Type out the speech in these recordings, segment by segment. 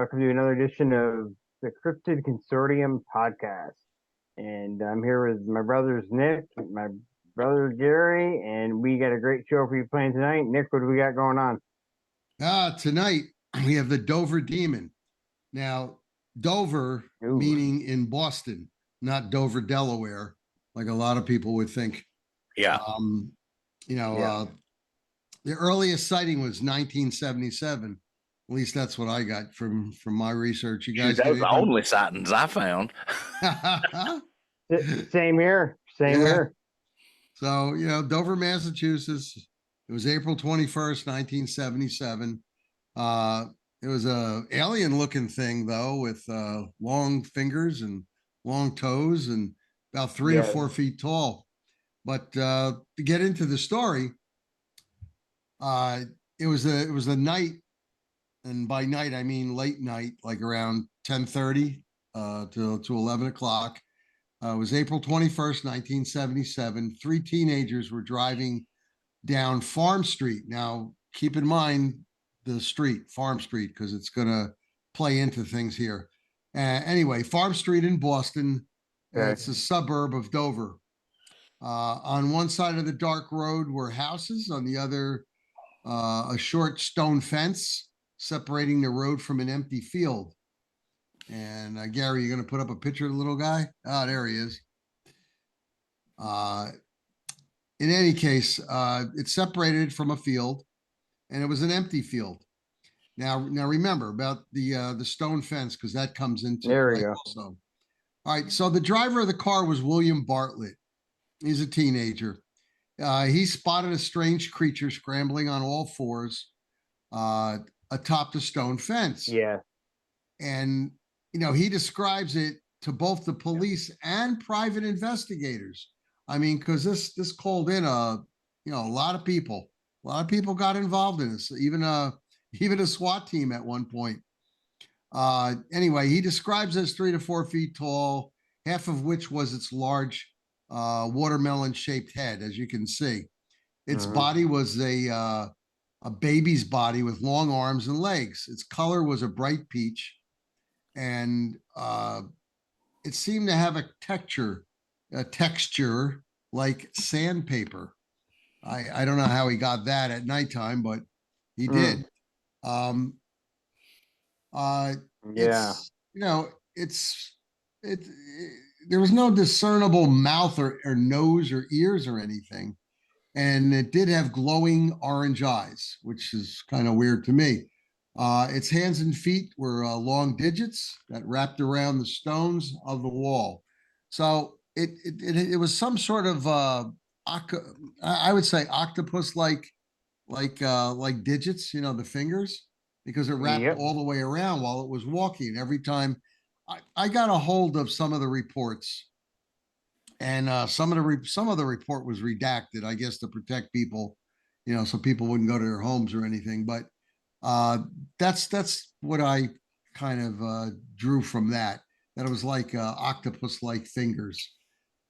welcome to another edition of the Cryptid Consortium Podcast. And I'm here with my brothers Nick, my brother Gary, and we got a great show for you playing tonight. Nick, what do we got going on? Tonight we have the Dover Demon. Now, Dover meaning in Boston, not Dover, Delaware, like a lot of people would think. Yeah. The earliest sighting was 1977. At least that's what I got from my research. You guys, those are the only sightings I found. Same here. Same here. So, Dover, Massachusetts. It was April 21st, 1977. It was a alien-looking thing, though, with long fingers and long toes and about 3 or 4 feet tall. But to get into the story, it was a night, and by night I mean late night, like around 10:30 to 11 o'clock. It was April 21st, 1977. 3 teenagers were driving down Farm Street. Now, keep in mind the street, Farm Street, because it's going to play into things here. Anyway, Farm Street in Boston. It's a suburb of Dover. On one side of the dark road were houses. On the other, a short stone fence separating the road from an empty field. And Gary, you're going to put up a picture of the little guy? Oh, there he is. In any case, it separated from a field, and it was an empty field. Now remember about the stone fence, because that comes into play also. All right, so the driver of the car was William Bartlett. He's a teenager. He spotted a strange creature scrambling on all fours atop the stone fence. Yeah. And, he describes it to both the police and private investigators. I mean, because this called in a lot of people. A lot of people got involved in this, even a SWAT team at one point. Anyway, he describes it as 3 to 4 feet tall, half of which was its large watermelon-shaped head, as you can see. Its body was a baby's body with long arms and legs. Its color was a bright peach, and it seemed to have a texture like sandpaper. I don't know how he got that at nighttime, but he did. There was no discernible mouth or nose or ears or anything. And it did have glowing orange eyes, which is kind of weird to me. Its hands and feet were long digits that wrapped around the stones of the wall. So it was some sort of I would say octopus-like digits, the fingers, because it wrapped all the way around while it was walking. Every time I got a hold of some of the reports, and some of the report was redacted, I guess, to protect people, so people wouldn't go to their homes or anything. But that's what I kind of drew from that it was like octopus-like fingers.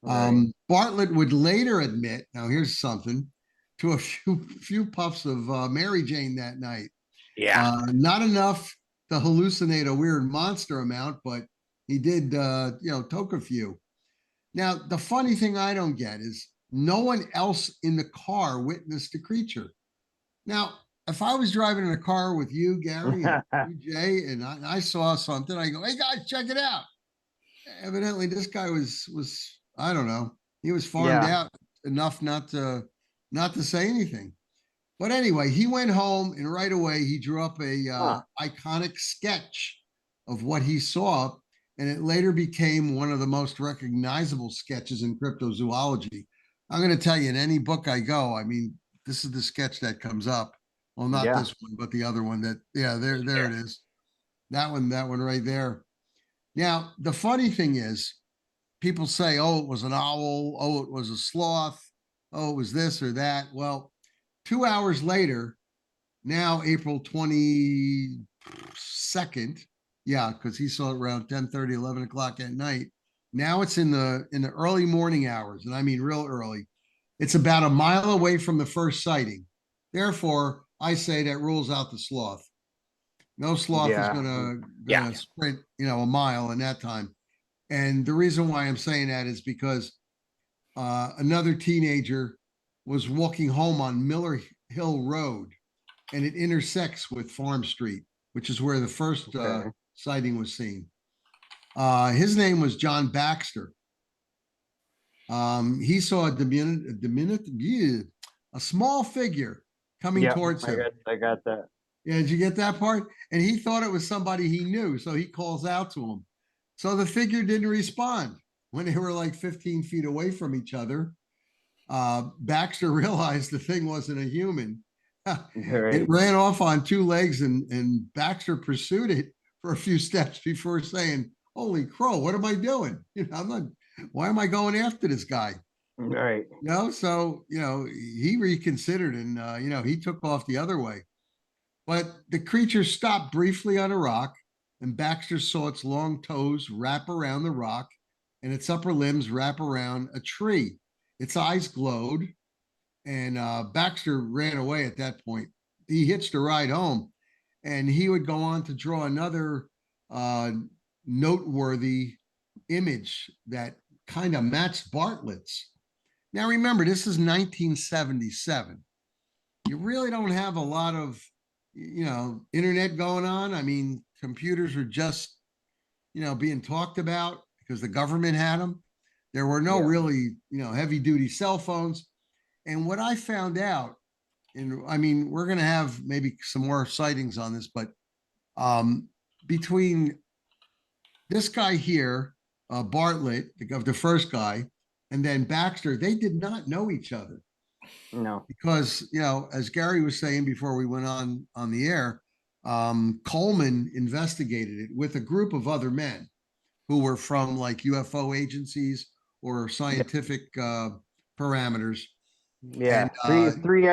Bartlett would later admit, now here's something, to a few puffs of Mary Jane that night. Yeah. Not enough to hallucinate a weird monster amount, but he did, toke a few. Now, the funny thing I don't get is no one else in the car witnessed the creature. Now, if I was driving in a car with you, Gary, and you, Jay, and I saw something, I go, "Hey guys, check it out." Evidently, this guy was I don't know, he was farmed out enough not to say anything. But anyway, he went home, and right away he drew up a iconic sketch of what he saw, and it later became one of the most recognizable sketches in cryptozoology. I'm going to tell you, in any book I go, I mean, this is the sketch that comes up. Well, not this one, but the other one there it is. That one right there. Now, the funny thing is, people say, oh, it was an owl. Oh, it was a sloth. Oh, it was this or that. Well, 2 hours later, now April 22nd, because he saw it around 10:30, 11 o'clock at night. Now it's in the early morning hours, and I mean real early. It's about a mile away from the first sighting. Therefore, I say that rules out the sloth. No sloth is Yeah. gonna Yeah. sprint, a mile in that time. And the reason why I'm saying that is because another teenager was walking home on Miller Hill Road, and it intersects with Farm Street, which is where the first Okay. sighting was seen. His name was John Baxter. He saw a small figure coming Yep. towards him. I got that. Yeah, did you get that part? And he thought it was somebody he knew, so he calls out to him. So the figure didn't respond. When they were like 15 feet away from each other, Baxter realized the thing wasn't a human. Right. It ran off on two legs, and Baxter pursued it for a few steps before saying, "Holy crow, what am I doing? I'm not. Why am I going after this guy?" Right. So he reconsidered, and he took off the other way. But the creature stopped briefly on a rock, and Baxter saw its long toes wrap around the rock and its upper limbs wrap around a tree. Its eyes glowed, and Baxter ran away at that point. He hitched a ride home, and he would go on to draw another noteworthy image that kind of matched Bartlett's. Now, remember, this is 1977. You really don't have a lot of, internet going on. I mean, computers were just, being talked about because the government had them. There were no really, heavy duty cell phones. And what I found out, and I mean, we're going to have maybe some more sightings on this, but between this guy here, Bartlett, the first guy, and then Baxter, they did not know each other. No. Because, as Gary was saying before we went on the air, Coleman investigated it with a group of other men who were from like UFO agencies or scientific parameters. Yeah. And, Three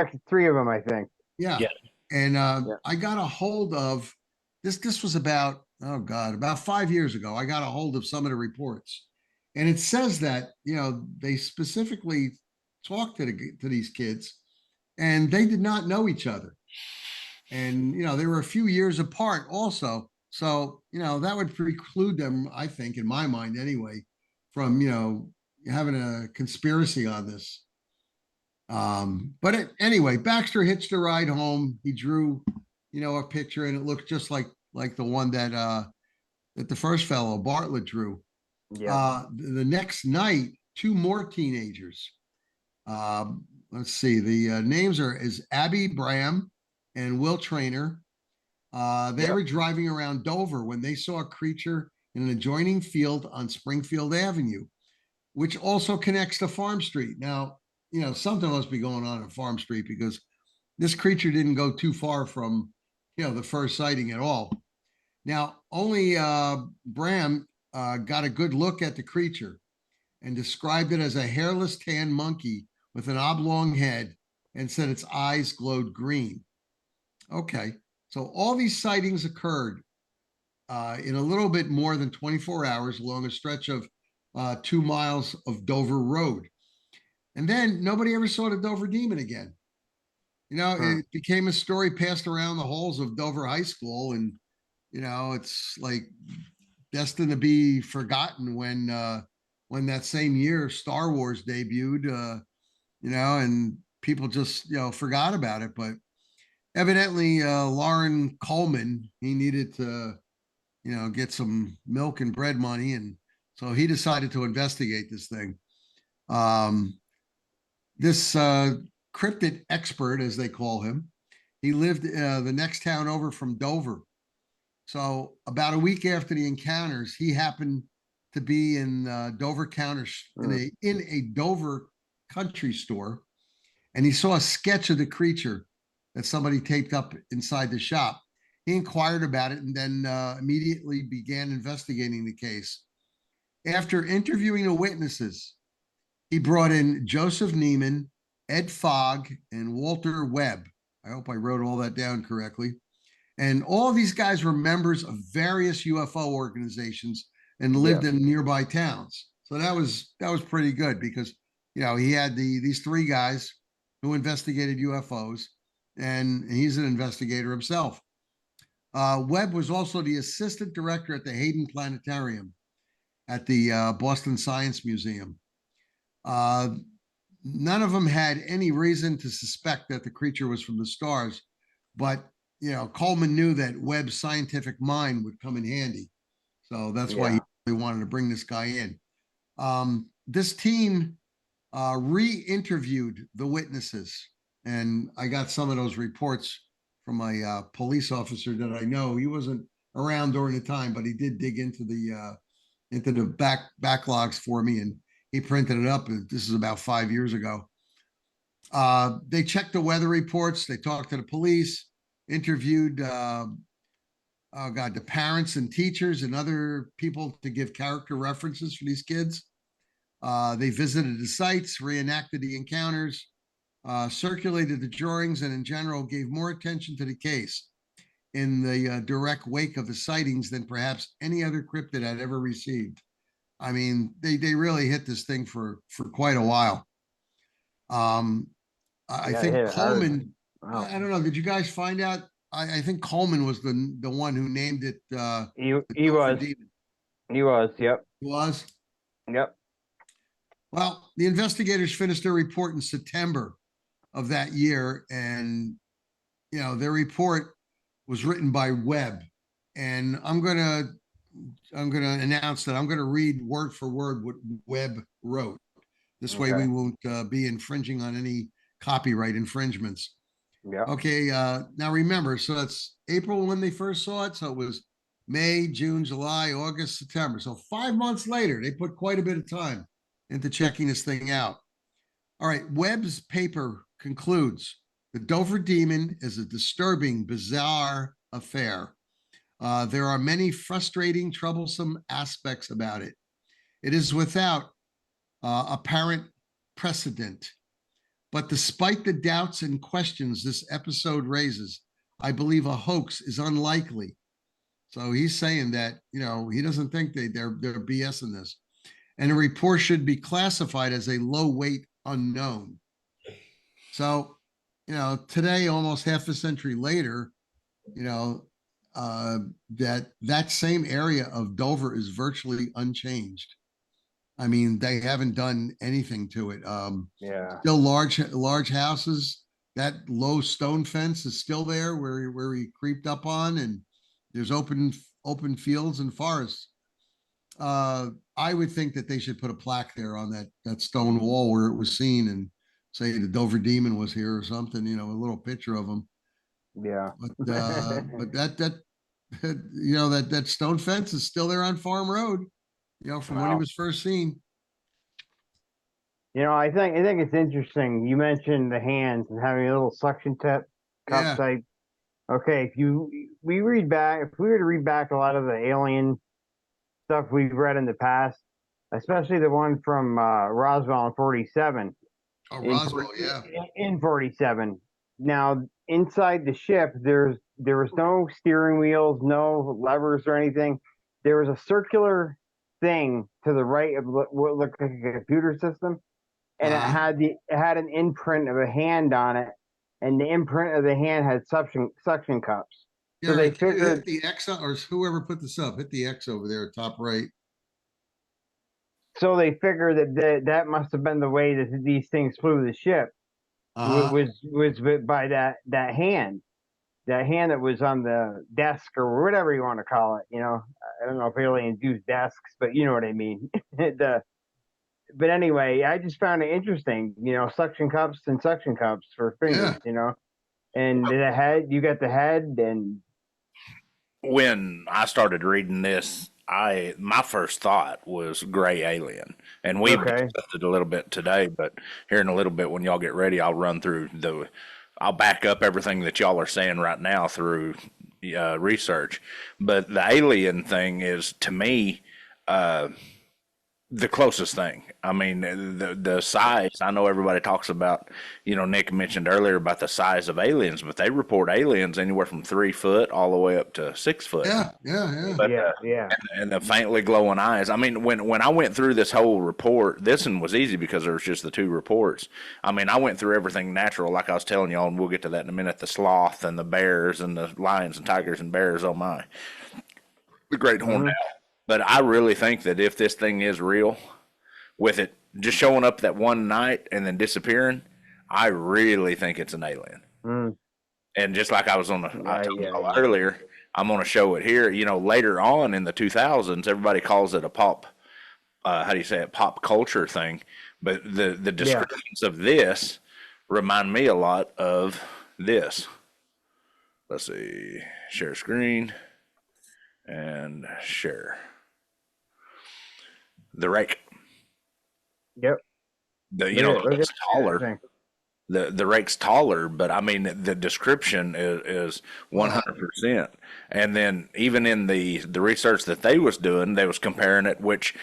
of them, I think. yeah. Yeah. And I got a hold of this. This was about 5 years ago. I got a hold of some of the reports, and it says that they specifically talked to these kids, and they did not know each other, and they were a few years apart also. So that would preclude them, I think, in my mind anyway, from having a conspiracy on this. But anyway, Baxter hitched a ride home. He drew, a picture, and it looked just like the one that the first fellow Bartlett drew. Yeah. The next night, two more teenagers. Let's see. The names is Abby Bram and Will Trainer. They were driving around Dover when they saw a creature in an adjoining field on Springfield Avenue, which also connects to Farm Street. Now, something must be going on at Farm Street because this creature didn't go too far from, the first sighting at all. Now, only Bram got a good look at the creature and described it as a hairless tan monkey with an oblong head and said its eyes glowed green. Okay, so all these sightings occurred in a little bit more than 24 hours along a stretch of 2 miles of Dover Road. And then nobody ever saw the Dover Demon again. It became a story passed around the halls of Dover High School, and it's like destined to be forgotten when that same year Star Wars debuted, and people just forgot about it. But evidently Lauren Coleman, he needed to get some milk and bread money, and so he decided to investigate this thing. This cryptid expert, as they call him, he lived the next town over from Dover. So about a week after the encounters, he happened to be in Dover Counter in a Dover country store, and he saw a sketch of the creature that somebody taped up inside the shop. He inquired about it and then immediately began investigating the case. After interviewing the witnesses, he brought in Joseph Neiman, Ed Fogg, and Walter Webb. I hope I wrote all that down correctly. And all of these guys were members of various UFO organizations and lived in nearby towns. So that was pretty good because he had these three guys who investigated UFOs, and he's an investigator himself. Webb was also the assistant director at the Hayden Planetarium at the Boston Science Museum. None of them had any reason to suspect that the creature was from the stars, but Coleman knew that Webb's scientific mind would come in handy, so that's why he really wanted to bring this guy in. This team re-interviewed the witnesses, and I got some of those reports from my police officer that I know. He wasn't around during the time, but he did dig into the backlogs for me, and he printed it up. This is about 5 years ago. They checked the weather reports. They talked to the police, interviewed the parents and teachers and other people to give character references for these kids. They visited the sites, reenacted the encounters, circulated the drawings, and in general gave more attention to the case in the direct wake of the sightings than perhaps any other cryptid I'd ever received. I mean, they really hit this thing for quite a while. I think Coleman, wow. I don't know, did you guys find out? I think Coleman was the one who named it. He was. Demon. He was, yep. He was? Yep. Well, the investigators finished their report in September of that year, and their report was written by Webb. And I'm gonna announce that I'm gonna read word for word what Webb wrote. This way we won't be infringing on any copyright infringements. Yeah. Okay. Now remember, so that's April when they first saw it. So it was May, June, July, August, September. So 5 months later, they put quite a bit of time into checking this thing out. All right. Webb's paper concludes the Dover demon is a disturbing, bizarre affair. There are many frustrating, troublesome aspects about it. It is without apparent precedent. But despite the doubts and questions this episode raises, I believe a hoax is unlikely. So he's saying that, he doesn't think they're BSing this. And a report should be classified as a low weight unknown. So, today, almost half a century later, that same area of Dover is virtually unchanged. I mean, they haven't done anything to it. Still large houses. That low stone fence is still there where he creeped up on, and there's open fields and forests. I would think that they should put a plaque there on that stone wall where it was seen and say the Dover Demon was here or something, a little picture of him. Yeah. But that stone fence is still there on Farm Road, from when he was first seen. I think it's interesting. You mentioned the hands and having a little suction cup type. Okay, if we were to read back a lot of the alien stuff we've read in the past, especially the one from Roswell in 47. Oh, Roswell, yeah. In 47. Now, inside the ship, there was no steering wheels, no levers or anything. There was a circular thing to the right of what looked like a computer system, and it had an imprint of a hand on it, and the imprint of the hand had suction cups. Yeah, so they figured hit the X, or whoever put this up, hit the X over there, top right. So they figured that must have been the way that these things flew the ship. Was by that hand that was on the desk or whatever you want to call it. I don't know if aliens use desks, but you know what I mean. But anyway, I just found it interesting. Suction cups for fingers. And the head, you got the head. And when I started reading this, my first thought was gray alien, and we've discussed it a little bit today. But here in a little bit, when y'all get ready, I'll run through I'll back up everything that y'all are saying right now through research. But the alien thing is, to me, the closest thing. I mean, the size. I know everybody talks about. Nick mentioned earlier about the size of aliens, but they report aliens anywhere from 3 foot all the way up to 6 foot. Yeah. But yeah. and the faintly glowing eyes. I mean, when I went through this whole report, this one was easy because there was just the 2 reports. I mean, I went through everything natural, like I was telling y'all, and we'll get to that in a minute. The sloth and the bears and the lions and tigers and bears. Oh my, the great horned owl. But I really think that if this thing is real, with it just showing up that one night and then disappearing, I really think it's an alien. And just like I was I told you earlier, I'm going to show it here. Later on in the 2000s, everybody calls it a pop. How do you say it? Pop culture thing. But the descriptions of this remind me a lot of this. Let's see. Share screen and share. The rake. Yep. It's taller. The rake's taller, but I mean the description is 100%. And then even in the research that they was doing, they was comparing it, which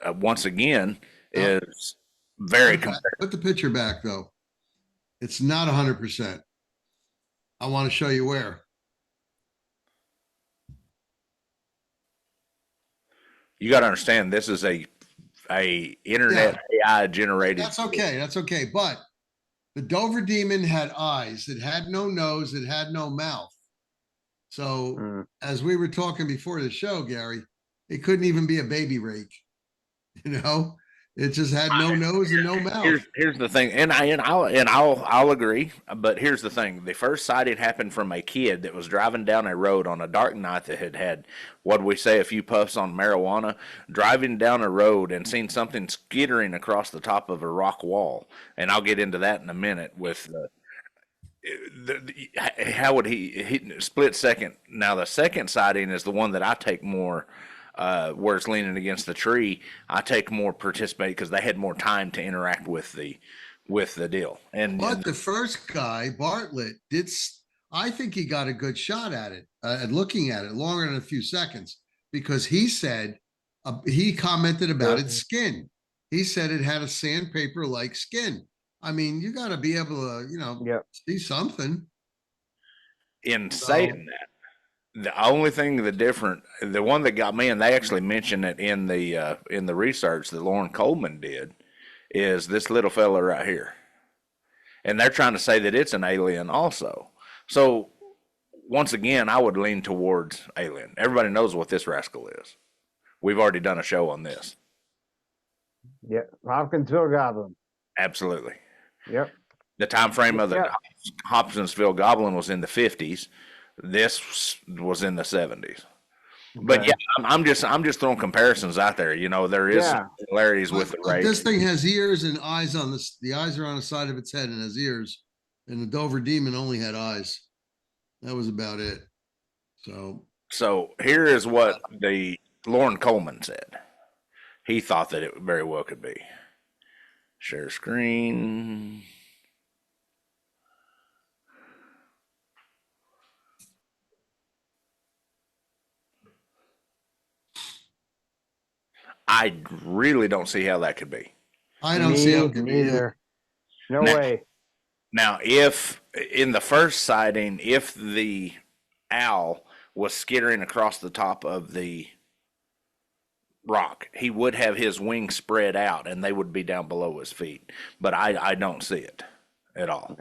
once again is very comparative. Put the picture back though. It's not 100%. I want to show you where. You got to understand, this is a internet AI generated. That's okay. But the Dover demon had eyes. It had no nose. It had no mouth. So as we were talking before the show, Gary, it couldn't even be a baby rake. It just had no nose and no mouth. Here's the thing, and I'll agree. But here's the thing: the first sighting happened from a kid that was driving down a road on a dark night that had what we say a few puffs on marijuana, driving down a road and seen something skittering across the top of a rock wall. And I'll get into that in a minute with how would he split second. Now the second sighting is the one that I take more. Where it's leaning against the tree, I take more participate because they had more time to interact with the deal. But the first guy, Bartlett, I think he got a good shot at it, at looking at it longer than a few seconds, because he said he commented about its skin. He said it had a sandpaper-like skin. I mean, you got to be able to, see something. In saying that. The only thing the one that got me, and they actually mentioned it in the research that Lauren Coleman did, is this little fella right here. And they're trying to say that it's an alien also. So once again, I would lean towards alien. Everybody knows what this rascal is. We've already done a show on this. Yep. Hopkinsville Goblin. Absolutely. Yep. The time frame of the Hopkinsville Goblin was in the 50s. This was in the 70s. But I'm just throwing comparisons out there. There is similarities with the rake. This thing has ears and eyes on this. The eyes are on the side of its head and has ears. And the Dover demon only had eyes. That was about it. So here is what the Lauren Coleman said. He thought that it very well could be. Share screen. I really don't see how that could be. I don't see how it could be either. No way. Now, if in the first sighting, if the owl was skittering across the top of the rock, he would have his wings spread out and they would be down below his feet. But I don't see it at all.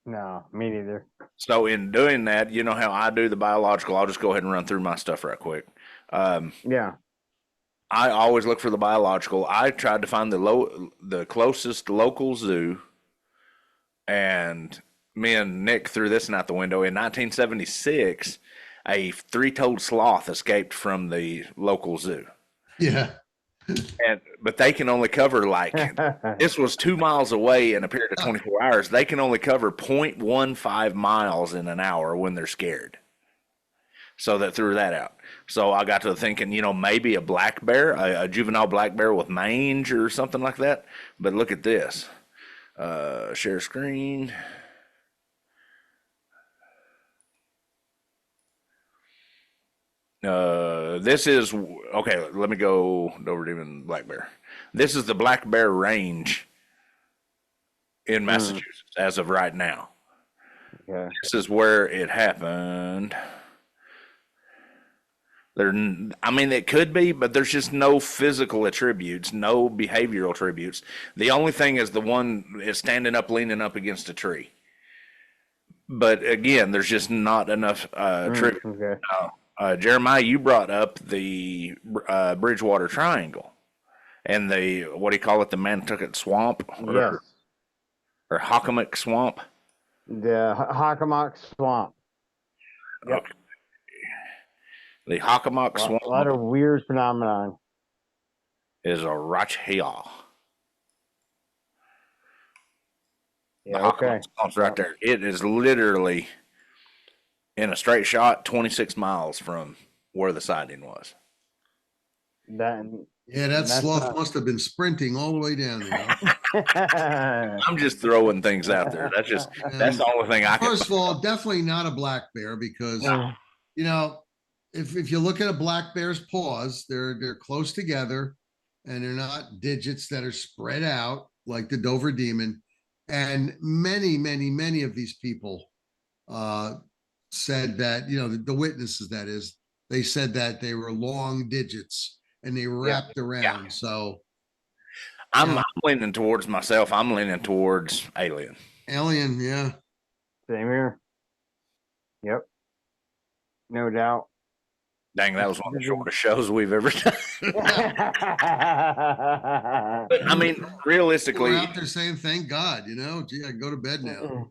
No, me neither. So in doing that, you know how I do the biological. I'll just go ahead and run through my stuff right quick. I always look for the biological. I tried to find the closest local zoo, and me and Nick threw this one out the window. In 1976, a 3-toed sloth escaped from the local zoo. Yeah. But they can only cover this was 2 miles away in a period of 24 hours. They can only cover 0.15 miles in an hour when they're scared. So that threw that out. So I got to thinking, maybe a black bear, a juvenile black bear with mange or something like that. But look at this. Share screen. This is okay. Let me go over to even black bear. This is the Black Bear Range in Massachusetts as of right now. Yeah. This is where it happened. I mean, it could be, but there's just no physical attributes, no behavioral attributes. The only thing is the one is standing up, leaning up against a tree. But again, there's just not enough tribute. Okay. Jeremiah, you brought up the Bridgewater Triangle and the, what do you call it, the Nantucket Swamp? Yes. Or Hockomock Swamp? The Hockomock Swamp. Yep. Okay. The Hockomock Swamp. A lot of weird phenomenon. Is a Rachia. Yeah, okay. Swamp's right there. It is literally in a straight shot 26 miles from where the sighting was. That sloth must have been sprinting all the way down there. I'm just throwing things out there. That's the only thing I can. First of all, definitely not a black bear because, you know, if you look at a black bear's paws, they're close together and they're not digits that are spread out like the Dover demon. And many of these people said that, you know, the witnesses, that is, they said that they were long digits and they wrapped around. Yeah. So I'm leaning towards myself. I'm leaning towards alien. Alien, yeah. Same here. Yep. No doubt. Dang, that was one of the shortest shows we've ever done. But I mean, realistically, we're out there saying, "Thank God," you know. Gee, I can go to bed now.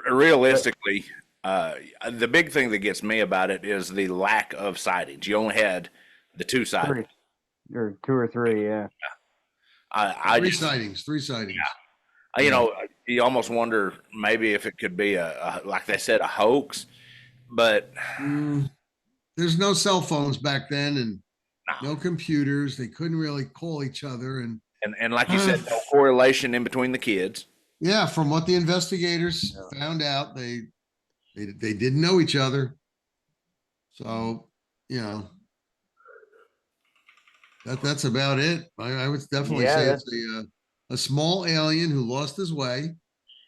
Realistically, the big thing that gets me about it is the lack of sightings. You only had the two sightings, or two or three, yeah. Three sightings. Yeah. You know, you almost wonder maybe if it could be like they said, a hoax, but. There's no cell phones back then and no computers. They couldn't really call each other. And like you said, no correlation in between the kids. Yeah, from what the investigators found out, they didn't know each other. So, you know, that's about it. I would definitely say it's a small alien who lost his way.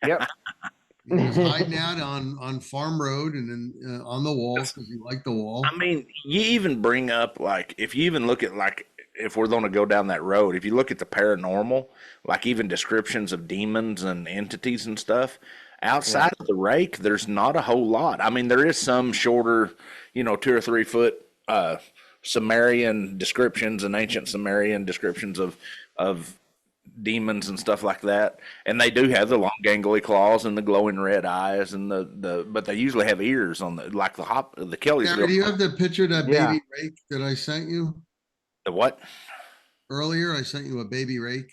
Yep. He was hiding out on Farm Road and then on the wall because he liked the wall. I mean, you even bring up, like, if you even look at, like, if we're going to go down that road, if you look at the paranormal, like even descriptions of demons and entities and stuff, outside of the rake, there's not a whole lot. I mean, there is some shorter, you know, 2 or 3 foot Sumerian descriptions and ancient Sumerian descriptions of demons and stuff like that, and they do have the long gangly claws and the glowing red eyes and but they usually have ears on the Kelly's. Yeah, do you have the picture of that baby rake that I sent you? The what? Earlier, I sent you a baby rake.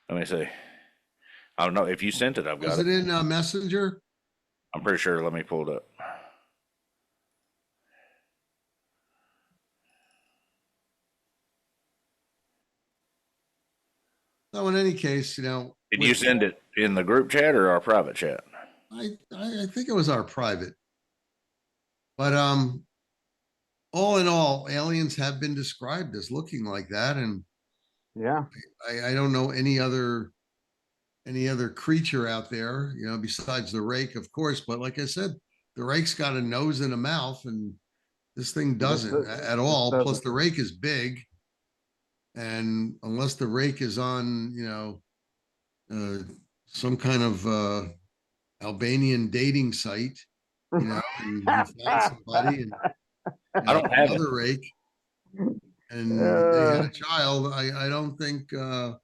Let me see. I don't know if you sent it. I've got it. Was it in Messenger? I'm pretty sure. Let me pull it up. So in any case, you know. Did you send it in the group chat or our private chat? I think it was our private. But all in all, aliens have been described as looking like that, and I don't know any other creature out there, you know, besides the rake, of course. But like I said, the rake's got a nose and a mouth, and this thing doesn't at all. Plus, the rake is big. And unless the rake is on, you know, some kind of Albanian dating site, you know, you find somebody and I don't have another rake, and they had a child. I don't think. I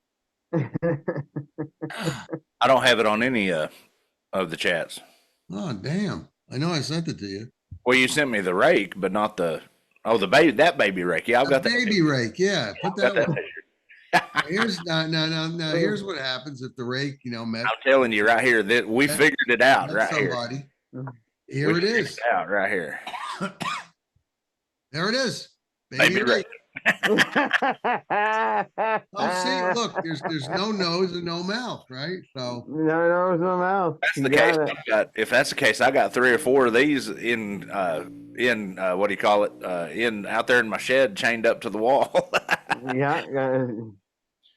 don't have it on any of the chats. Oh damn! I know I sent it to you. Well, you sent me the rake, but not the. Oh, that baby rake. Yeah, I've got that baby rake. Yeah, put that one. Here's here's what happens if the rake, you know, met. I'm telling you right here that we figured it out right somebody. Here it is. Out right here. There it is. Baby rake. Oh, see, look, there's no nose and no mouth, right? So no nose, no mouth. That's You the case. got it. If that's the case, I got 3 or 4 of these in what do you call it? In out there in my shed, chained up to the wall. Yeah,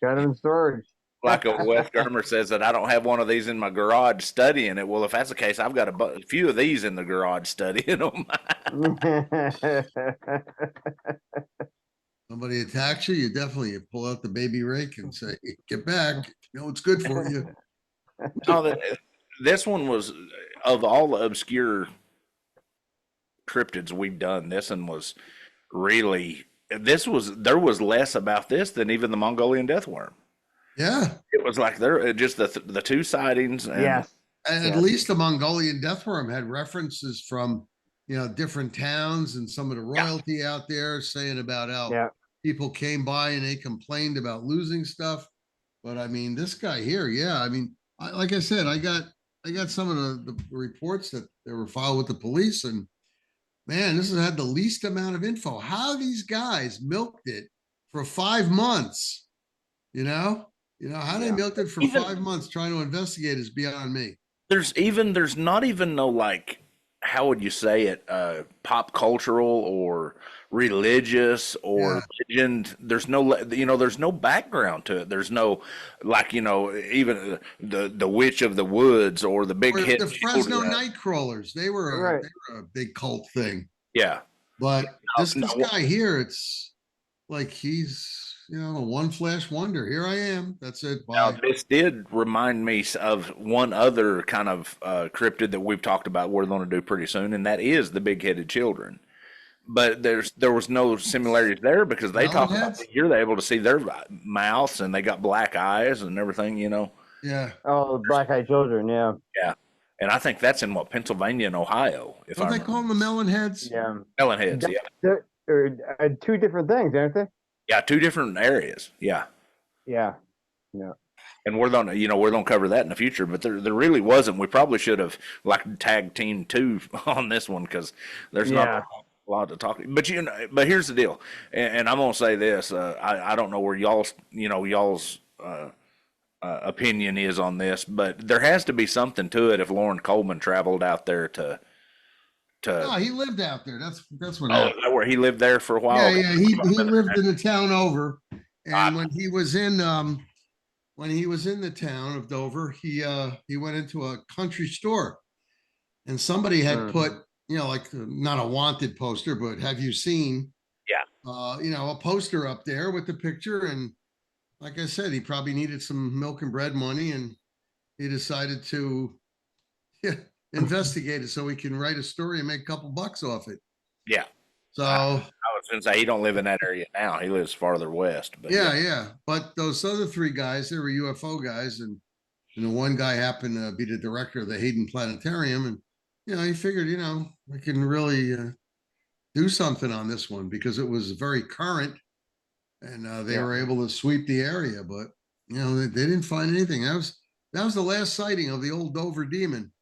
got them in storage. Like a Wes Germer says that I don't have one of these in my garage studying it. Well, if that's the case, I've got a few of these in the garage studying them. somebody attacks you, you pull out the baby rake and say, "Get back! You know it's good for you." No, this one was of all the obscure cryptids we've done. This one was really. There was less about this than even the Mongolian death worm. Yeah, It was like there just the 2 sightings. And Yes. and at least the Mongolian death worm had references from different towns and some of the royalty out there saying about how people came by and they complained about losing stuff. But I mean, this guy here, I mean, like I said, I got some of the reports that they were filed with the police, and man, this has had the least amount of info. How these guys milked it for 5 months, how they milked it for 5 months trying to investigate is beyond me. There's not even no, like, how would you say it, pop cultural or religious or legend. There's no background to it. There's no, like, even the witch of the woods or the big hit. The Fresno Nightcrawlers. They were a big cult thing. Yeah. But this guy here, it's like he's a one flash wonder. Here I am. That's it. Bye. Now, this did remind me of one other kind of cryptid that we've talked about we're going to do pretty soon, and that is the big-headed children. But there was no similarities there because they talk about here they're able to see their mouths and they got black eyes and everything, Yeah. Oh, black-eyed children, yeah. Yeah. And I think that's in Pennsylvania and Ohio. Don't they call them the melon heads? Yeah. Melon heads, yeah. They're 2 different things, aren't they? Yeah, 2 different areas. Yeah. Yeah. Yeah. And we're gonna cover that in the future, but there really wasn't. We probably should have tag team 2 on this one because there's not a lot to talk. But but here's the deal, and I'm gonna say this: I don't know where y'all's opinion is on this, but there has to be something to it if Lauren Coleman traveled out there to. No, he lived out there. That's what. Oh, is that where he lived there for a while? Yeah. He lived in the town over, and when he was in the town of Dover, he went into a country store, and somebody had put like not a wanted poster, but have you seen? Yeah. A poster up there with the picture, and like I said, he probably needed some milk and bread money, and he decided to investigate it so he can write a story and make a couple bucks off it. Yeah. So I was going to say he don't live in that area now. He lives farther west. But yeah. But those other 3 guys, they were UFO guys, and the one guy happened to be the director of the Hayden Planetarium, and he figured we can really do something on this one because it was very current, and they were able to sweep the area, but they didn't find anything. That was the last sighting of the old Dover demon.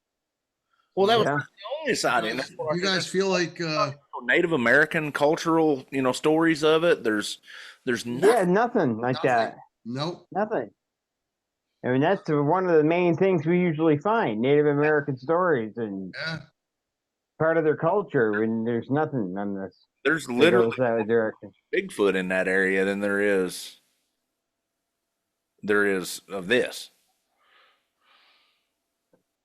Well, that was the only sighting. You guys feel like Native American cultural, stories of it? There's nothing. Yeah, nothing like that. Nope. Nothing. I mean, that's one of the main things we usually find: Native American stories and part of their culture. And there's nothing on this. There's literally that direction. Bigfoot in that area than there is of this.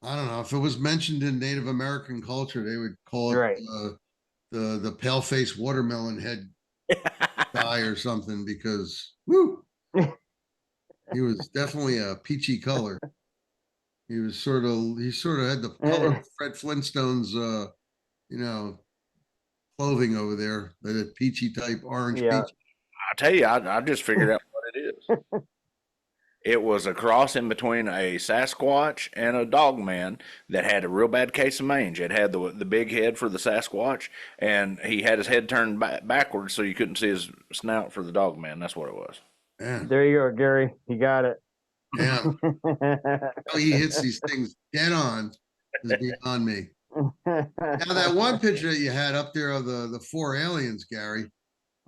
I don't know if it was mentioned in Native American culture, they would call it the pale face watermelon head guy or something because he was definitely a peachy color. He sort of had the color of Fred Flintstone's clothing over there, that peachy type orange peach. I tell you, I just figured out what it is. It was a cross in between a Sasquatch and a Dogman that had a real bad case of mange. It had the big head for the Sasquatch, and he had his head turned backwards so you couldn't see his snout for the Dogman. That's what it was. Yeah. There you go, Gary. You got it. Yeah. How he hits these things dead on is beyond me. Now, that one picture that you had up there of the 4 aliens, Gary,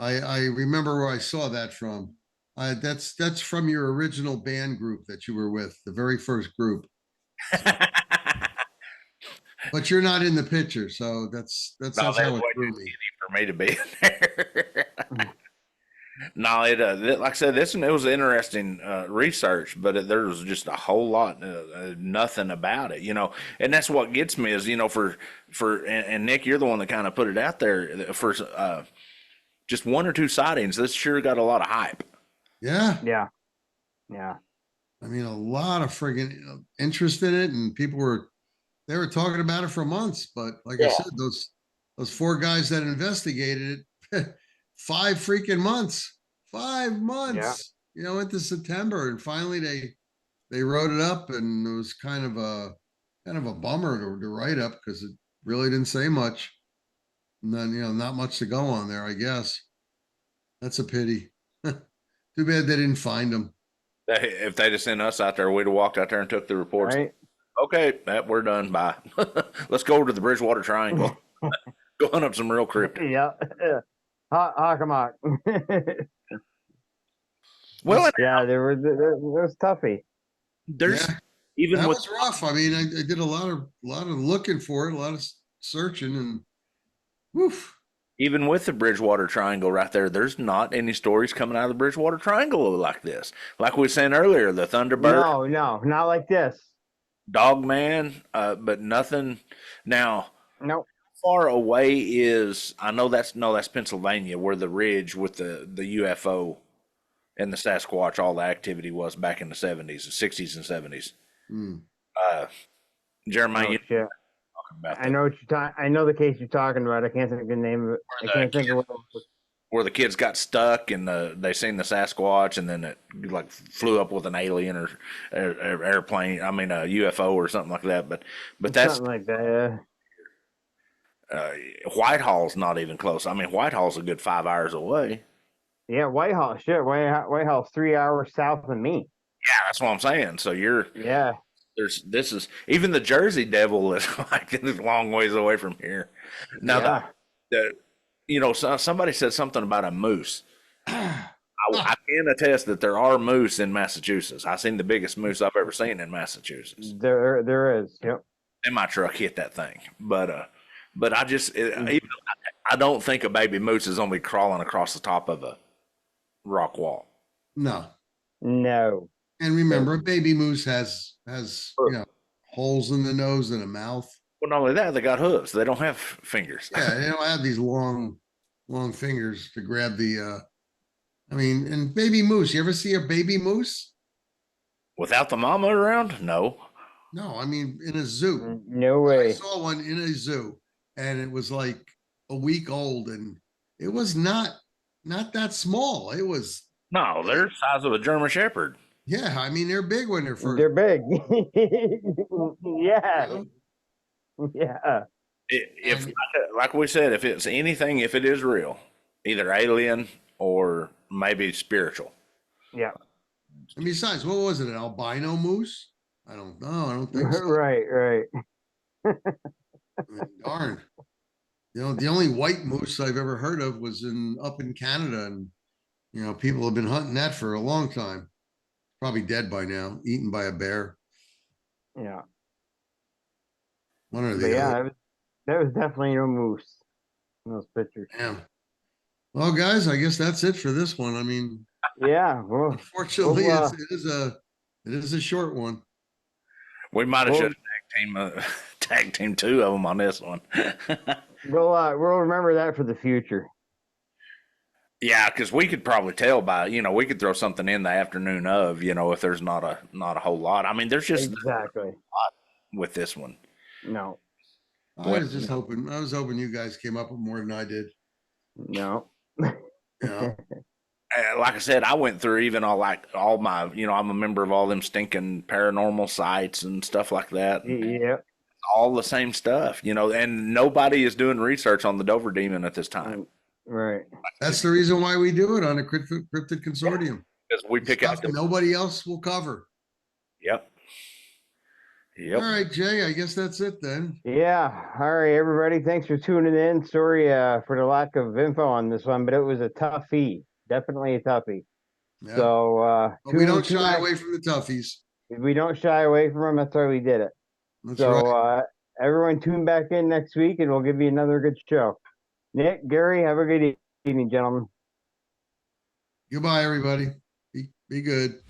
I remember where I saw that from. That's from your original band group that you were with, the very first group. But you're not in the picture, so that's No, how that's it way threw too me. skinny for me to be in there. No, like I said, it was interesting research, but there was just a whole lot, nothing about it, and that's what gets me is, and Nick, you're the one that kind of put it out there for just one or two sightings. This sure got a lot of hype. Yeah. Yeah. Yeah. I mean, a lot of friggin' interest in it, and people were talking about it for months. But like I said, those 4 guys that investigated it, 5 freaking months, 5 months, into September, and finally they wrote it up, and it was kind of a bummer to write up because it really didn't say much, and then not much to go on there. I guess that's a pity. Too bad they didn't find them. If they'd have sent us out there, we'd have walked out there and took the reports. Right. Okay, we're done. Bye. Let's go over to the Bridgewater Triangle. Go hunt up some real cryptid. Yeah. Hockamock. Well, yeah, there was toughy. There's even that was rough. I mean, I did a lot of looking for it, a lot of searching, and woof. Even with the Bridgewater Triangle right there, there's not any stories coming out of the Bridgewater Triangle like this. Like we were saying earlier, the Thunderbird. No, not like this. Dogman, but nothing. Now, nope. Far away is, I know that's Pennsylvania, where the ridge with the UFO and the Sasquatch, all the activity was back in the 70s, 60s and 70s. Jeremiah, I know what you're talking. I know the case you're talking about. I can't think of the name of it. I can't think of what it was. Where the kids got stuck and they seen the Sasquatch, and then it like flew up with an alien or airplane. I mean a UFO or something like that. But that's something like that. Whitehall's not even close. I mean, Whitehall's a good 5 hours away. Yeah, Whitehall. Shit, Whitehall's 3 hours south of me. Yeah, that's what I'm saying. So you're this is even the Jersey Devil is like a long ways away from here. Now somebody said something about a moose. I can attest that there are moose in Massachusetts. I've seen the biggest moose I've ever seen in Massachusetts. There is. Yep. And my truck hit that thing, but I don't think a baby moose is gonna be crawling across the top of a rock wall. No. And remember, a baby moose has holes in the nose and a mouth. Well, not only that, they got hooves. They don't have fingers. Yeah, they don't have these long fingers to grab the. And baby moose. You ever see a baby moose without the mama around? No. No, I mean in a zoo. No way. I saw one in a zoo, and it was like a week old, and it was not that small. It was they're the size of a German Shepherd. Yeah, I mean they're big when they're first. They're big. Yeah. Yeah. If like we said, if it's anything, if it is real, either alien or maybe spiritual. Yeah. And besides, what was it? An albino moose? I don't know. I don't think so. Right. I mean, darn. The only white moose I've ever heard of was up in Canada, and people have been hunting that for a long time. Probably dead by now, eaten by a bear. Yeah. One or the other. That was definitely no moose in those pictures. Damn. Well, guys, I guess that's it for this one. I mean, yeah. Well, unfortunately, it is a short one. We might have should tag team 2 of them on this one. We'll remember that for the future. Yeah, because we could probably tell by we could throw something in the afternoon of if there's not a whole lot. I mean, there's just exactly a lot with this one. No, I was hoping you guys came up with more than I did. No. Like I said, I went through even all my I'm a member of all them stinking paranormal sites and stuff like that. Yeah. All the same stuff, and nobody is doing research on the Dover Demon at this time. Right. That's the reason why we do it on a Cryptid Consortium. Because we pick out nobody else will cover. Yep. Yep. All right, Jay, I guess that's it then. Yeah. All right, everybody. Thanks for tuning in. Sorry for the lack of info on this one, but it was a toughie. Definitely a toughie. Yeah. So But we don't shy away from the toughies. We don't shy away from them. That's why we did it. That's so right. Everyone tune back in next week and we'll give you another good show. Nick, Gary, have a good evening, gentlemen. Goodbye, everybody. Be good.